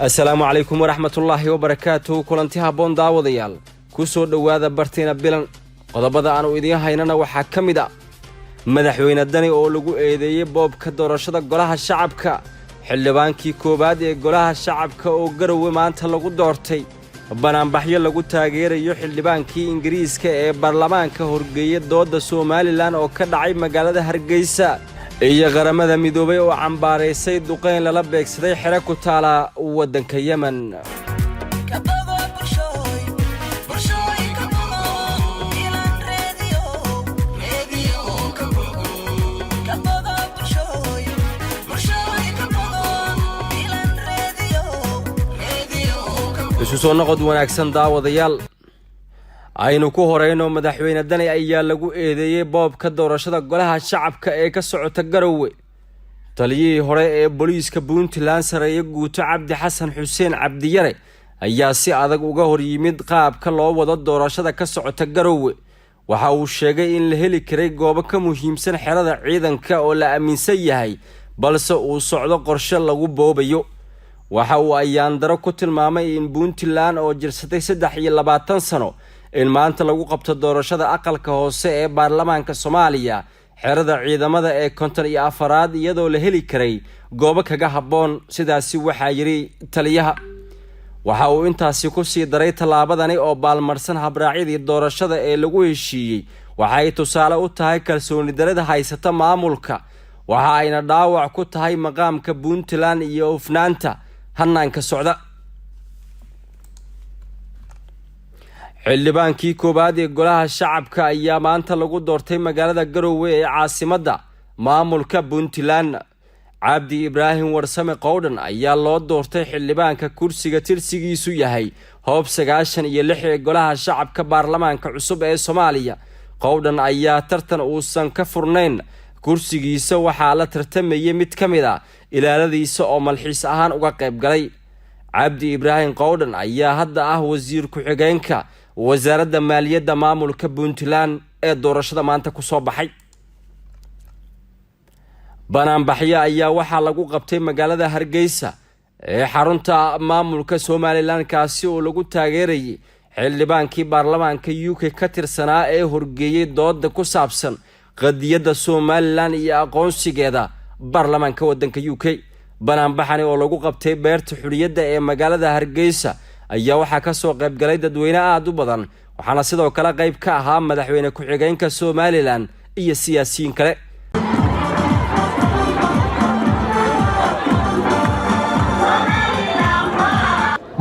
السلام عليكم ورحمة الله وبركاته كلنتها بون داوديال كسو دوادا برتينا بلان qodobada aan idiin haynana waxa kamid ah madaxweyne dani oo lagu eedeeyay boobka doorashada golaha shacabka xildhibaankii koobaad ee golaha shacabka oo garowe maanta lagu doortay banaanbaxyo lagu taageerayo xildhibaankii Ingiriiska ee baarlamaanka horgeeyay dooda Soomaaliland oo ka dhacay magaalada Hargeysa iyo qaramada midoobay oo cambaareysay duqeyn lala beegsaday xire ku taala wadanka Yemen soo noqod wanaagsan daawadayaal aynu ku horeyno madaxweyne dani ayaa lagu eedeeyay boobka doorashada golaha shacabka ee ka socota garowe taliyihii hore ee booliiska Puntland sareeyo guuto Cabdi Xasan Xuseen Cabdiyare ayaa si adag uga hor yimid qaabka loo wado doorashada ka socota garowe waxa uu sheegay in la heli karay goobo ka muhiimsan xerada ciidanka oo la aaminsan yahay balse uu socdo qorshe lagu boobayo waxa uu ayaan daro ku tilmaamay in Puntland oo jirsatay 23 sano in maanta lagu qabto doorashada aqalka hoose ee baarlamaanka Soomaaliya xerada ciidamada ee 54 iyadoo la heli karay goobo kaga haboon sidaasi waxa yiri taliyaha waxa uu intaasi ku sii daray talaabadani oo baalmarsan habraacyadii doorashada ee lagu heshiiyay waxa ay tusaale u tahay kalsooni darada haysata maamulka waxa ayna dhaawac ku tahay maqaamka Puntland iyo ufnaanta hanaanka socda xildhibaankii koobaad ee golaha shacabka ayaa maanta lagu doortay magaalada Garowe ee caasimadda maamulka Puntland Cabdi Ibraahim Warsame Qowdhan ayaa loo doortay xildhibaanka kursiga tirsigiisu yahay hoob 96 ee golaha shacabka baarlamaanka cusub ee Soomaaliya Qowdhan ayaa tartan uusan ka furnayn kursigiisa waxa la tartamayay mid kamid ah ilaaladiisa oo malxiis ahaan uga qayb galay Cabdi Ibraahim Qowdhan ayaa hadda ah wasiir ku xigeenka wasaaradda maaliyadda maamulka Puntland ee doorashada maanta ku soo baxay banaanbaxyo ayaa waxa lagu qabtay magaalada Hargeysa ee xarunta maamulka Soomaaliland kaasi oo lagu taageerayay xildhibaankii baarlamaanka UK ka tirsanaa ee horgeeyay dooda ku saabsan qadiyada Soomaaliland iyo aqoonsigeeda baarlamaanka wadanka UK banaanbaxani oo lagu qabtay beerta xuriyada ee magaalada Hargeysa ayaa waxa ka soo qayb galay dadweyne aad u badan waxaana sidoo kale qayb ka ahaa madaxweyne ku xigeenka Soomaaliland iyo siyaasiyiin kale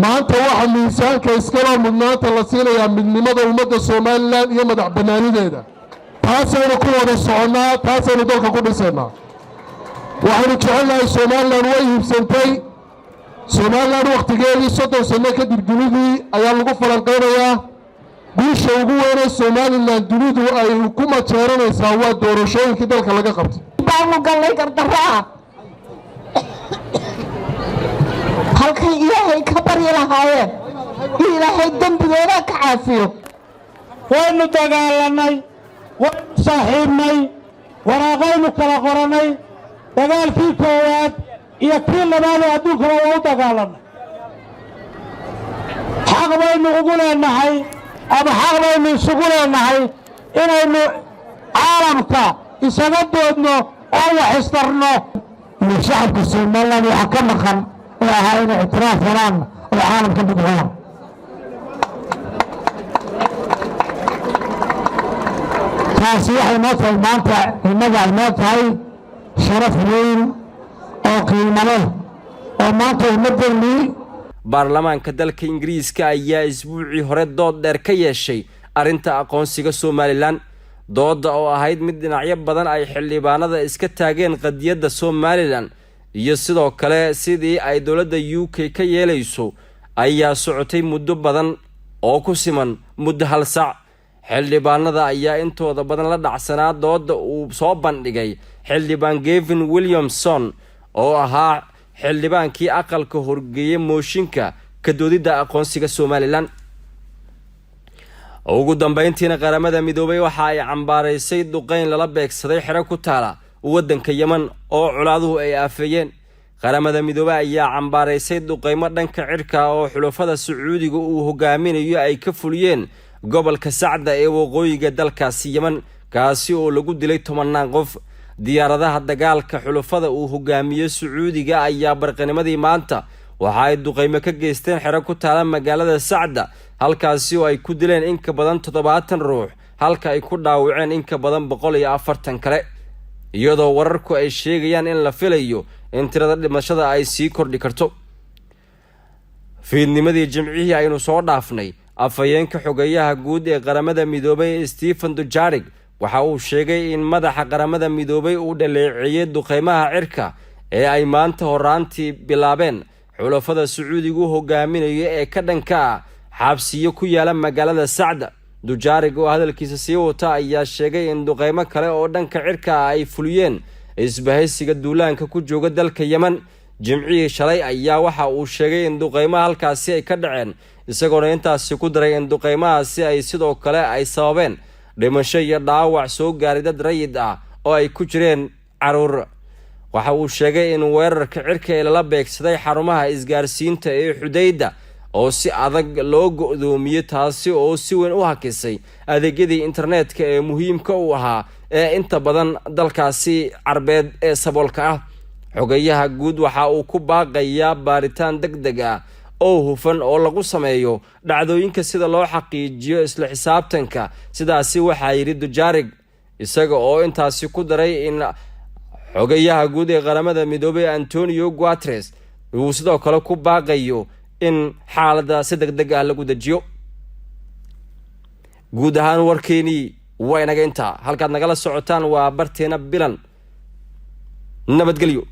maanta waxa miisaanka iskala mudnaanta la siinayaa midnimada ummadda Soomaaliland iyo madax banaanideeda taasaynu ku wada soconaa taasaynu dalka ku dhisanaa waxaanu jecelnahay Soomaaliland way hibsantay Soomaaliland waqtigeedii 30 sano kadib dunidii ayaa lagu falanqeynayaa guusha ugu weyn ee Soomaaliland dunidu ay ku majeeranaysaa waa doorashooyinkii dalka laga qabtay baanu galay gardaraa halkay ilaahay ka bari lahaayeen ilaahay dambigooda ka caafiyo waynu dagaalanay waynu saaxiibnay waraaqaynu kala qoranay dagaalkii koowaad iyo kii labaad ee adduunka waa u dagaalanay xaq baynu ugu leenahay ama xaq baynu isugu leenahay inaynu caalamka isaga doodno oo wax istarno iyo shacabka Soomaaliland waxa ka maqan oo ahaa inay ictiraaf helaan oo caalamka midnimada taasi waxay noo tahay maanta innaga ay noo tahay sharaf weyn oo qiimo leh oo maanta ummaddeennii baarlamaanka dalka Ingiriiska ayaa isbuucii hore dood dheer ka yeeshay arrinta aqoonsiga Soomaaliland dooda oo ahayd mid dhinacyo badan ay xildhibaanada iska taageen qadiyada Soomaaliland iyo sidoo kale sidii ay dawladda UK ka yeelayso ayaa socotay muddo badan oo ku siman muddo hal saac xildhibaanada ayaa intooda badan la dhacsanaa dooda uu soo bandhigay xildhibaan Gavin Williamson oo ahaa xildhibaankii aqalka horgeeyay mooshinka ka doodida aqoonsiga Soomaaliland ugu dambeyntiina qaramada midoobay waxa ay cambaareysay duqeyn lala beegsaday xire ku taala wadanka Yemen oo culaaduhu ay aafayeen qaramada midoobay ayaa cambaaraysay duqeymo dhanka cirka oo xulafada Sacuudiga uu hogaaminayo ay ka fuliyeen gobolka Sacda ee waqooyiga dalkaasi Yemen kaasi oo lagu dilay 10 qof. diyaaradaha dagaalka xulafada uu hogaamiyo Sacuudiga ayaa barqanimadii maanta waxa ay duqeymo ka geysteen xero ku taala magaalada Sacda halkaasi oo ay ku dileen in ka badan 70 ruux halka ay ku dhaawaceen in ka badan 140 kale iyadoo wararku ay sheegayaan in la filayo in tirada dhimashada ay sii kordhi karto. fiidnimadii Jimcihii aynu soo dhaafnay afayeenka xogayaha guud ee qaramada midoobay Stephen Dujarric waxa uu sheegay in madaxa qaramada midoobay uu dhaleeceeyay duqeymaha cirka ee ay maanta horaantii bilaabeen xulafada Sacuudiga hogaaminayo ee ka dhanka xabsiyo ku yaala magaalada Sacda. Dujarric oo hadalkiisa sii wata ayaa sheegay in duqeymo kale oo dhanka cirka ay fuliyeen isbahaysiga duulaanka ku jooga dalka Yemen. Jimcihii shalay ayaa waxa uu sheegay in duqeymaha halkaasi ay ka dhaceen isagoo intaasi ku daray in duqeymahaasi ay sidoo kale ay sababeen dhimasho iyo dhaawac soo gaaray dad rayid ah oo ay ku jireen caruur. waxa uu sheegay in weerarka cirka ee la beegsaday xarumaha isgaarsiinta ee Xudayda oo si adag loo go'doomiyay taasi oo si weyn u hakisay adeegyadii internetka ee muhiimka u ahaa ee inta badan dalkaasi Carbeed ee saboolka ah. xogayaha guud waxa uu ku baaqayaa baaritaan degdeg ah oo hufan oo lagu sameeyo dhacdooyinka sida loo xaqiijiyo isla xisaabtanka. sidaasi waxa yiri Dujarric isaga oo intaasi ku daray in xogayaha guud ee qaramada midoobay Antonio Guterres uu sidoo kale ku baaqayo in xaaladda si degdeg ah lagu dajiyo. guud ahaan warkeeni waa inaga inta halkaad nagala socotaan waa barteena bilan nabadgelyo.